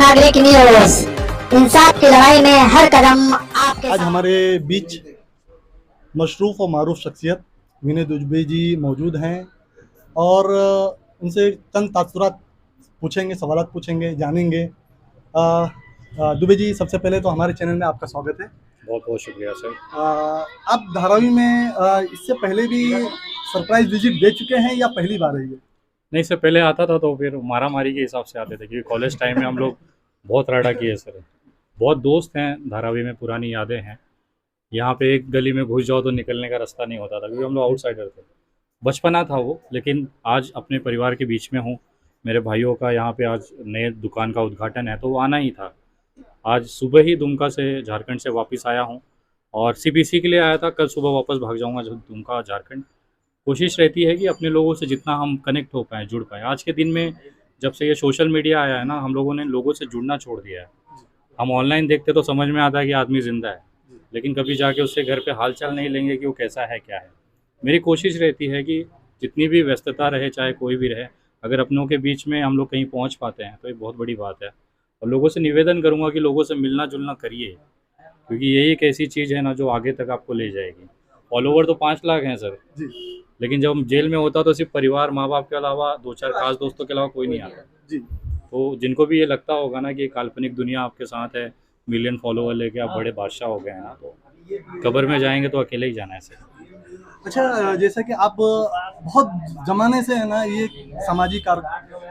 नागरिक न्यूज, इंसाफ की लड़ाई में हर कदम आपके आज साथ। हमारे बीच मशरूफ़ और मारूफ शख्सियत विनय दुबे जी मौजूद हैं और उनसे चंद तासुरात पूछेंगे, सवालात पूछेंगे, जानेंगे। दुबे जी, सबसे पहले तो हमारे चैनल में आपका स्वागत है। बहुत बहुत शुक्रिया सर। आप धारावी में इससे पहले भी सरप्राइज विजिट दे चुके हैं या पहली बार है ये? नहीं, इससे पहले आता था तो फिर मारा मारी के हिसाब से आते थे, क्योंकि कॉलेज टाइम में हम लोग बहुत राइडा किए सर। बहुत दोस्त हैं धारावी में, पुरानी यादें हैं। यहाँ पे एक गली में घुस जाओ तो निकलने का रास्ता नहीं होता था, क्योंकि हम लोग आउटसाइडर थे। बचपना था वो, लेकिन आज अपने परिवार के बीच में हूँ। मेरे भाइयों का यहाँ पे आज नए दुकान का उद्घाटन है, तो वो आना ही था। आज सुबह ही दुमका से, झारखंड से वापस आया हूँ और सीबीसी के लिए आया था। कल सुबह वापस भाग जाऊँगा दुमका, झारखंड। कोशिश रहती है कि अपने लोगों से जितना हम कनेक्ट हो पाएँ, जुड़ पाएँ। आज के दिन में जब से ये सोशल मीडिया आया है ना, हम लोगों ने लोगों से जुड़ना छोड़ दिया है। हम ऑनलाइन देखते तो समझ में आता है कि आदमी ज़िंदा है, लेकिन कभी जाके उससे घर पे हालचाल नहीं लेंगे कि वो कैसा है, क्या है। मेरी कोशिश रहती है कि जितनी भी व्यस्तता रहे, चाहे कोई भी रहे, अगर अपनों के बीच में हम लोग कहीं पहुंच पाते हैं तो ये बहुत बड़ी बात है। और लोगों से निवेदन करूंगा कि लोगों से मिलना जुलना करिए, क्योंकि यही एक ऐसी चीज़ है ना जो आगे तक आपको ले जाएगी। फॉलोवर तो 5 लाख हैं सर, जी लेकिन जब हम जेल में होता तो सिर्फ परिवार, माँ बाप के अलावा 2-4 खास दोस्तों के अलावा कोई नहीं आता। जी। तो जिनको भी ये लगता होगा ना कि ये काल्पनिक दुनिया आपके साथ है, मिलियन फॉलोवर लेके आप बड़े बादशाह हो गए हैं ना, तो कब्र में जाएंगे तो अकेले ही जाना है सर। अच्छा, जैसा कि आप बहुत ज़माने से है ना ये सामाजिक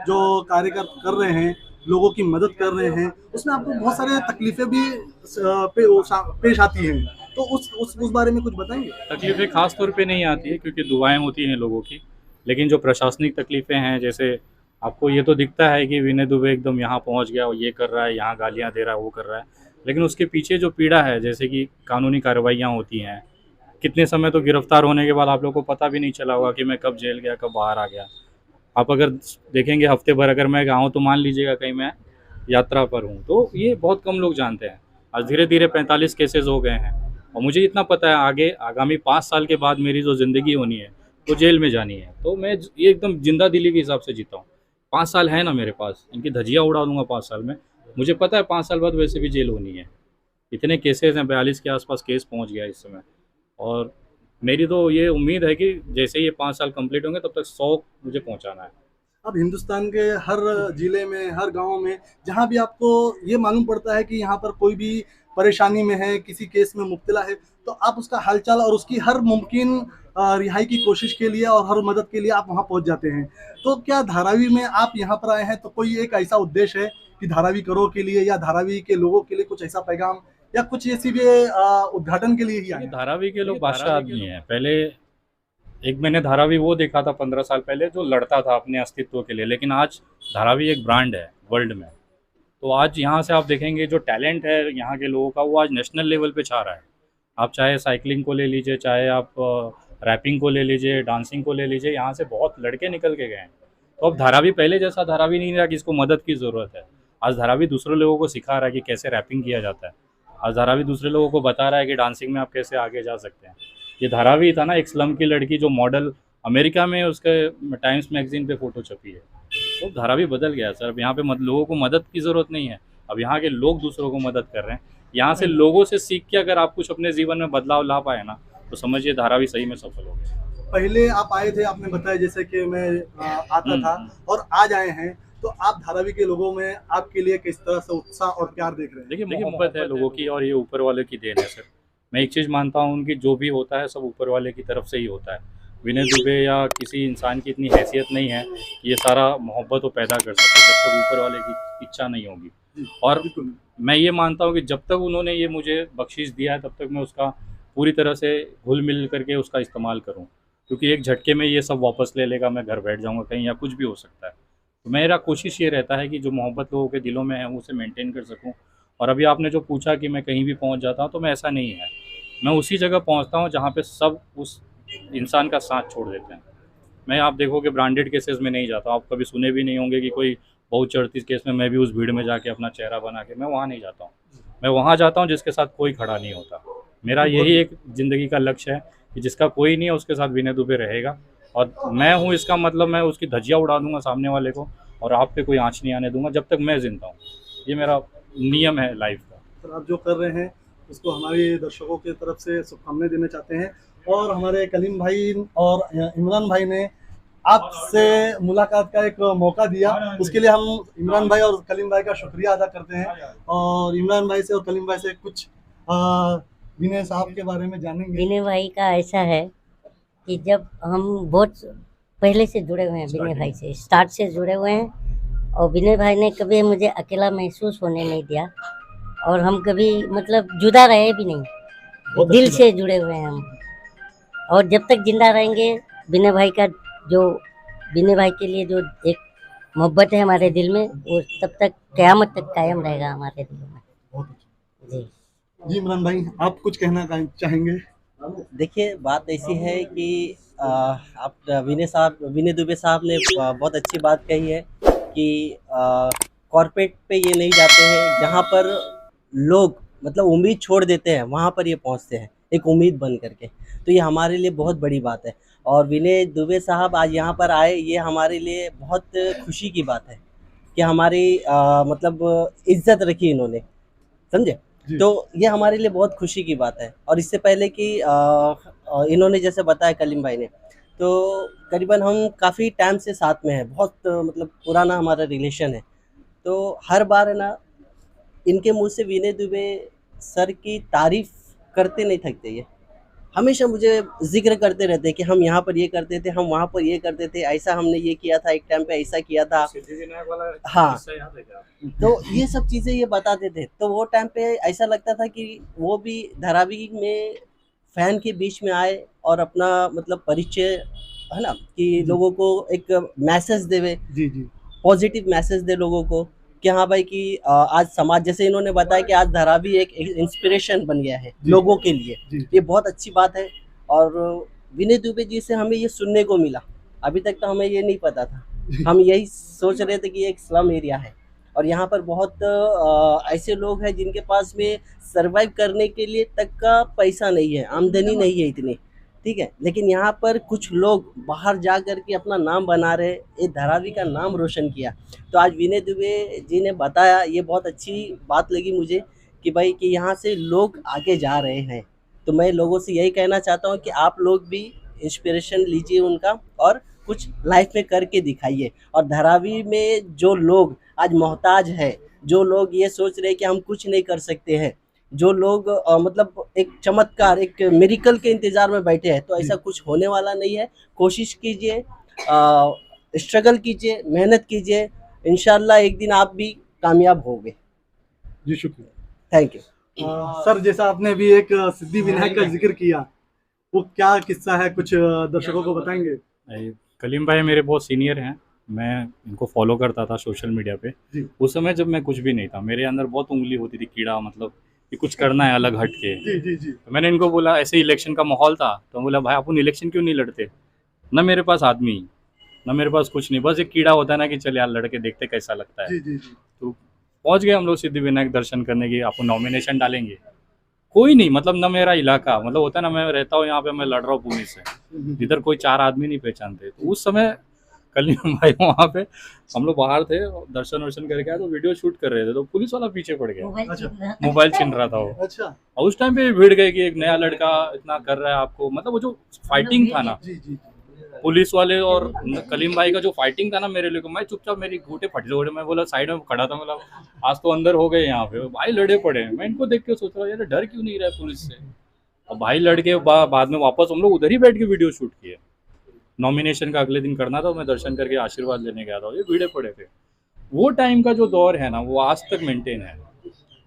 जो कार्य कर रहे हैं, लोगों की मदद कर रहे हैं, उसमें आपको बहुत सारे तकलीफ़ें भी पेश आती हैं। तो उस बारे में कुछ बताएंगे? तकलीफ़ें ख़ास तौर पे नहीं आती है, क्योंकि दुआएं होती हैं लोगों की। लेकिन जो प्रशासनिक तकलीफ़ें हैं, जैसे आपको ये तो दिखता है कि विनय दुबे एकदम यहाँ पहुँच गया और ये कर रहा है, यहाँ गालियाँ दे रहा है, वो कर रहा है, लेकिन उसके पीछे जो पीड़ा है, जैसे कि कानूनी कार्रवाइयाँ होती हैं, कितने समय तो गिरफ्तार होने के बाद आप लोग को पता भी नहीं चला होगा कि मैं कब जेल गया, कब बाहर आ गया। आप अगर देखेंगे हफ्ते भर अगर मैं गया हूँ तो मान लीजिएगा कहीं मैं यात्रा पर हूँ, तो ये बहुत कम लोग जानते हैं। आज धीरे धीरे 45 केसेस हो गए हैं, और मुझे इतना पता है आगे आगामी 5 साल के बाद मेरी जो ज़िंदगी होनी है वो जेल में जानी है। तो मैं ये एकदम जिंदा दिली के हिसाब से जीता हूँ। 5 साल है ना मेरे पास, इनकी धज्जियाँ उड़ा दूंगा 5 साल में। मुझे पता है 5 साल बाद वैसे भी जेल होनी है। इतने केसेस हैं, 42 के आसपास केस पहुँच गया इस समय। और मेरी तो ये उम्मीद है कि जैसे ही ये 5 साल कंप्लीट होंगे तब तक 100 मुझे पहुँचाना है। अब हिंदुस्तान के हर जिले में, हर गांव में, जहां भी आपको ये मालूम पड़ता है कि यहाँ पर कोई भी परेशानी में है, किसी केस में मुब्तला है, तो आप उसका हालचाल और उसकी हर मुमकिन रिहाई की कोशिश के लिए और हर मदद के लिए आप वहां पहुंच जाते हैं। तो क्या धारावी में आप यहाँ पर आए हैं तो कोई एक ऐसा उद्देश्य है कि धारावी करो के लिए या धारावी के लोगों के लिए कुछ ऐसा पैगाम या कुछ ऐसी भी उद्घाटन के लिए ही आए ये हैं? धारावी के लोग बादशाह आदमी हैं। पहले एक मैंने धारावी वो देखा था 15 साल पहले, जो लड़ता था अपने अस्तित्व के लिए, लेकिन आज धारावी एक ब्रांड है वर्ल्ड में। तो आज यहाँ से आप देखेंगे जो टैलेंट है यहाँ के लोगों का, वो आज नेशनल लेवल पे छा रहा है। आप चाहे साइकिलिंग को ले लीजिए, चाहे आप रैपिंग को ले लीजिए, डांसिंग को ले लीजिए, यहाँ से बहुत लड़के निकल के गए हैं। तो अब धारावी पहले जैसा धारावी नहीं रहा कि इसको मदद की ज़रूरत है। आज धारावी दूसरे लोगों को सिखा रहा है कि कैसे रैपिंग किया जाता है। आज धारावी दूसरे लोगों को बता रहा है कि डांसिंग में आप कैसे आगे जा सकते हैं। ये धारावी था ना, एक स्लम की लड़की जो मॉडल अमेरिका में उसके टाइम्स मैगजीन पे फ़ोटो छपी है। तो धारावी बदल गया है सर। अब यहाँ पे लोगों को मदद की ज़रूरत नहीं है, अब यहाँ के लोग दूसरों को मदद कर रहे हैं। यहाँ से लोगों से सीख के अगर आप कुछ अपने जीवन में बदलाव ला पाए ना, तो समझिए धारावी सही में सफल हो गया। पहले आप आए थे, आपने बताया जैसे कि मैं आता था और आज आए हैं, तो आप धारावी के लोगों में आपके लिए किस तरह से उत्साह और प्यार देख रहे हैं? देखिए, मोहब्बत है लोगों की, और ये ऊपर वाले की देन है सर। मैं एक चीज़ मानता हूँ, उनकी जो भी होता है सब ऊपर वाले की तरफ से ही होता है। विनय दुबे या किसी इंसान की इतनी हैसियत नहीं है कि ये सारा मोहब्बत वो पैदा कर सके, जब तक ऊपर वाले की इच्छा नहीं होगी। और मैं ये मानता हूँ कि जब तक उन्होंने ये मुझे बख्शिश दिया है, तब तक मैं उसका पूरी तरह से घुल मिल करके उसका इस्तेमाल करूँ, क्योंकि एक झटके में ये सब वापस ले लेगा, मैं घर बैठ जाऊँगा कहीं, या कुछ भी हो सकता है। तो मेरा कोशिश ये रहता है कि जो मोहब्बत लोगों के दिलों में है उसे मेंटेन कर सकूं। और अभी आपने जो पूछा कि मैं कहीं भी पहुंच जाता हूं, तो मैं ऐसा नहीं है। मैं उसी जगह पहुंचता हूं जहां पे सब उस इंसान का साथ छोड़ देते हैं। मैं, आप देखोगे, ब्रांडेड केसेस में नहीं जाता। आप कभी सुने भी नहीं होंगे कि कोई बहुत चढ़ती केस में मैं भी उस भीड़ में जाके अपना चेहरा बना के, मैं वहाँ नहीं जाता हूँ। मैं वहाँ जाता हूँ जिसके साथ कोई खड़ा नहीं होता। मेरा यही एक ज़िंदगी का लक्ष्य है कि जिसका कोई नहीं है उसके साथ विनय दुबे रहेगा। और मैं हूँ, इसका मतलब मैं उसकी धज्जियाँ उड़ा दूंगा सामने वाले को, और आप पे कोई आँच नहीं आने दूंगा जब तक मैं जिंदा हूँ। ये मेरा नियम है लाइफ का। सर आप जो कर रहे हैं उसको हमारे दर्शकों की तरफ से शुभकामनाएं देना चाहते हैं, और हमारे कलीम भाई और इमरान भाई ने आपसे मुलाकात का एक मौका दिया, उसके लिए हम इमरान भाई और कलीम भाई का शुक्रिया अदा करते हैं। और इमरान भाई से और कलीम भाई से कुछ विनय साहब के बारे में जानेंगे। विनय भाई का ऐसा है कि जब हम बहुत पहले से जुड़े हुए हैं, विनय भाई से स्टार्ट से जुड़े हुए हैं, और विनय भाई ने कभी मुझे अकेला महसूस होने नहीं दिया, और हम कभी मतलब जुदा रहे भी नहीं, दिल से जुड़े हुए हैं हम। और जब तक जिंदा रहेंगे विनय भाई का जो विनय भाई के लिए जो एक मोहब्बत है हमारे दिल में, वो तब तक क़यामत तक कायम रहेगा हमारे दिल में। बहुत अच्छा। जी जी इमरान भाई आप कुछ कहना चाहेंगे? देखिए बात ऐसी है कि आप विनय दुबे साहब ने बहुत अच्छी बात कही है कि कॉर्पोरेट पे ये नहीं जाते हैं, जहाँ पर लोग मतलब उम्मीद छोड़ देते हैं वहाँ पर ये पहुँचते हैं एक उम्मीद बन करके। तो ये हमारे लिए बहुत बड़ी बात है, और विनय दुबे साहब आज यहाँ पर आए, ये हमारे लिए बहुत खुशी की बात है कि हमारी मतलब इज्जत रखी इन्होंने, समझे। जी। तो ये हमारे लिए बहुत खुशी की बात है। और इससे पहले कि इन्होंने जैसे बताया कलीम भाई ने, तो करीबन हम काफ़ी टाइम से साथ में हैं, बहुत मतलब पुराना हमारा रिलेशन है। तो हर बार है ना इनके मुंह से विनय दुबे सर की तारीफ करते नहीं थकते, ये हमेशा मुझे जिक्र करते रहते हैं कि हम यहाँ पर ये करते थे, हम वहाँ पर ये करते थे, ऐसा हमने ये किया था, एक टाइम पे ऐसा किया था। हाँ, तो ये सब चीज़ें ये बताते थे। तो वो टाइम पे ऐसा लगता था कि वो भी धारावी में फ़ैन के बीच में आए और अपना मतलब परिचय है ना कि लोगों को एक मैसेज देवे, जी जी पॉजिटिव मैसेज दे लोगों को कि हाँ भाई कि आज समाज, जैसे इन्होंने बताया कि आज धारावी एक इंस्पिरेशन बन गया है लोगों के लिए। जी। ये बहुत अच्छी बात है। और विनय दुबे जी से हमें ये सुनने को मिला, अभी तक तो हमें ये नहीं पता था। हम यही सोच रहे थे कि एक स्लम एरिया है और यहाँ पर बहुत ऐसे लोग हैं जिनके पास में सर्वाइव करने के लिए तक का पैसा नहीं है, आमदनी नहीं है इतनी, ठीक है। लेकिन यहाँ पर कुछ लोग बाहर जा कर के अपना नाम बना रहे, ये धारावी का नाम रोशन किया। तो आज विनय दुबे जी ने बताया, ये बहुत अच्छी बात लगी मुझे कि भाई कि यहाँ से लोग आगे जा रहे हैं। तो मैं लोगों से यही कहना चाहता हूँ कि आप लोग भी इंस्पिरेशन लीजिए उनका और कुछ लाइफ में करके दिखाइए। और धारावी में जो लोग आज मोहताज है, जो लोग ये सोच रहे हैं कि हम कुछ नहीं कर सकते हैं, जो लोग मतलब एक चमत्कार, एक मिरेकल के इंतज़ार में बैठे हैं, तो ऐसा कुछ होने वाला नहीं है। कोशिश कीजिए, स्ट्रगल कीजिए, मेहनत कीजिए, इंशाल्लाह एक दिन आप भी कामयाब होंगे। जी शुक्रिया। Thank you. सर जैसा आपने भी एक सिद्धि विनायक का जिक्र किया, वो क्या किस्सा है, कुछ दर्शकों को बताएंगे? कलीम भाई मेरे बहुत सीनियर हैं, मैं इनको फॉलो करता था सोशल मीडिया पे। जी। उस समय जब मैं कुछ भी नहीं था, मेरे अंदर बहुत उंगली होती थी, कीड़ा, मतलब कि कुछ करना है अलग हट के। जी जी जी तो मैंने इनको बोला, ऐसे इलेक्शन का माहौल था, तो बोला भाई अपन इलेक्शन क्यों नहीं लड़ते, ना मेरे पास आदमी, ना मेरे पास कुछ नहीं, बस एक कीड़ा होता है ना कि चल यार लड़के देखते कैसा लगता है। जी जी जी तो पहुंच गए हम लोग सिद्धि विनायक दर्शन करने की, आपको नॉमिनेशन डालेंगे, कोई नहीं, मतलब ना मेरा इलाका, मतलब होता है ना, मैं रहता हूँ यहाँ पे, मैं लड़ रहा हूँ पुलिस से, इधर कोई 4 आदमी नहीं पहचानते। तो उस समय कलीम भाई वहाँ पे, हम लोग बाहर थे, दर्शन वर्शन करके आए, तो वीडियो शूट कर रहे थे, तो पुलिस वाला पीछे पड़ गया, अच्छा। मोबाइल छीन रहा था वो। अच्छा। और उस टाइम पे भिड़ गए कि एक नया लड़का इतना कर रहा है आपको, मतलब वो जो फाइटिंग था ना जी जी पुलिस वाले और कलीम भाई का जो फाइटिंग था ना मेरे लिए, मैं चुपचाप, मेरी घूटे फट गए, मैं बोला साइड में खड़ा था, मतलब आज तो अंदर हो गए यहाँ पे, भाई लड़े पड़े। मैं इनको देख के सोच रहा यार डर क्यों नहीं रहा है पुलिस से। और भाई लड़के बाद में वापस हम लोग उधर ही बैठ के वीडियो शूट किए। नॉमिनेशन का अगले दिन करना था, मैं दर्शन करके आशीर्वाद लेने गया था, ये भिड़े पड़े थे। वो टाइम का जो दौर है ना, वो आज तक मेंटेन है।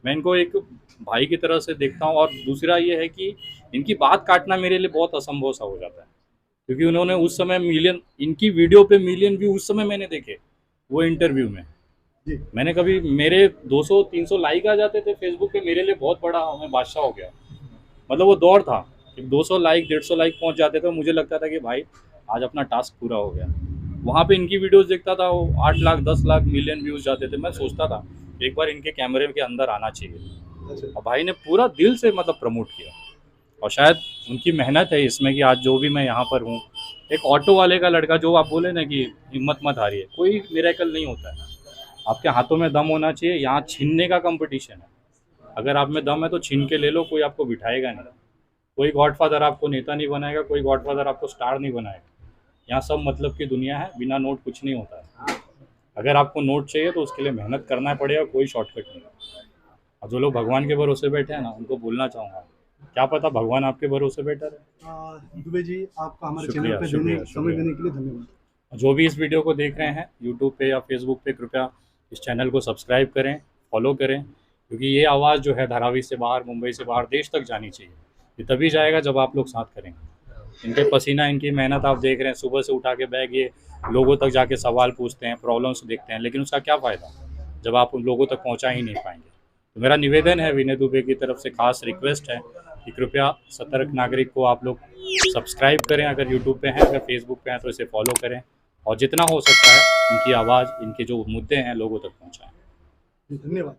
मैं इनको एक भाई की तरह से देखता हूँ। और दूसरा ये है कि इनकी बात काटना मेरे लिए बहुत असंभव सा हो जाता है, क्योंकि उन्होंने उस समय मिलियन, इनकी वीडियो पे मिलियन व्यू उस समय मैंने देखे वो इंटरव्यू में। जी। मैंने कभी, मेरे 200-300 लाइक आ जाते थे फेसबुक पे, मेरे लिए बहुत बड़ा, मैं बादशाह हो गया। मतलब वो दौर था कि 200 लाइक 150 लाइक पहुंच जाते थे, मुझे लगता था कि भाई आज अपना टास्क पूरा हो गया। वहाँ पे इनकी वीडियोस देखता था, वो 8 लाख 10 लाख मिलियन व्यूज़ जाते थे। मैं सोचता था एक बार इनके कैमरे के अंदर आना चाहिए। और भाई ने पूरा दिल से मतलब प्रमोट किया, और शायद उनकी मेहनत है इसमें कि आज जो भी मैं यहाँ पर हूँ। एक ऑटो वाले का लड़का, जो आप बोले ना कि हिम्मत मत हारिए, कोई मिरेकल नहीं होता है। आपके हाथों में दम होना चाहिए। यहाँ छीनने का कंपटीशन है। अगर आप में दम है तो छीन के ले लो, कोई आपको बिठाएगा नहीं। कोई गॉडफादर आपको नेता नहीं बनाएगा, कोई गॉडफादर आपको स्टार नहीं बनाएगा। यहाँ सब मतलब की दुनिया है, बिना नोट कुछ नहीं होता है। अगर आपको नोट चाहिए तो उसके लिए मेहनत करना पड़ेगा, कोई शॉर्टकट नहीं। और जो लोग भगवान के भरोसे बैठे हैं ना, उनको बोलना चाहूँगा, क्या पता भगवान आपके भरोसे बैठा रहे। दुबे जी, आपका हमारे शुक्रिया, चैनल पे शुक्रिया, समय शुक्रिया। देने के लिए धन्यवाद। जो भी इस वीडियो को देख रहे हैं यूट्यूब पे या फेसबुक पे, कृपया इस चैनल को सब्सक्राइब करें, फॉलो करें, क्योंकि ये आवाज़ जो है धारावी से बाहर, मुंबई से बाहर, देश तक जानी चाहिए। ये तभी जाएगा जब आप लोग साथ करेंगे। इनके पसीना, इनकी मेहनत आप देख रहे हैं, सुबह से उठा के बैग ये लोगों तक जाके सवाल पूछते हैं, प्रॉब्लम्स देखते हैं, लेकिन उसका क्या फ़ायदा जब आप उन लोगों तक पहुंचा ही नहीं पाएंगे। तो मेरा निवेदन है, विनय दुबे की तरफ से खास रिक्वेस्ट है कि कृपया सतर्क नागरिक को आप लोग सब्सक्राइब करें। अगर यूट्यूब पे हैं, अगर फेसबुक पे हैं तो इसे फॉलो करें, और जितना हो सकता है इनकी आवाज़, इनके जो मुद्दे हैं लोगों तक पहुँचाएँ। धन्यवाद।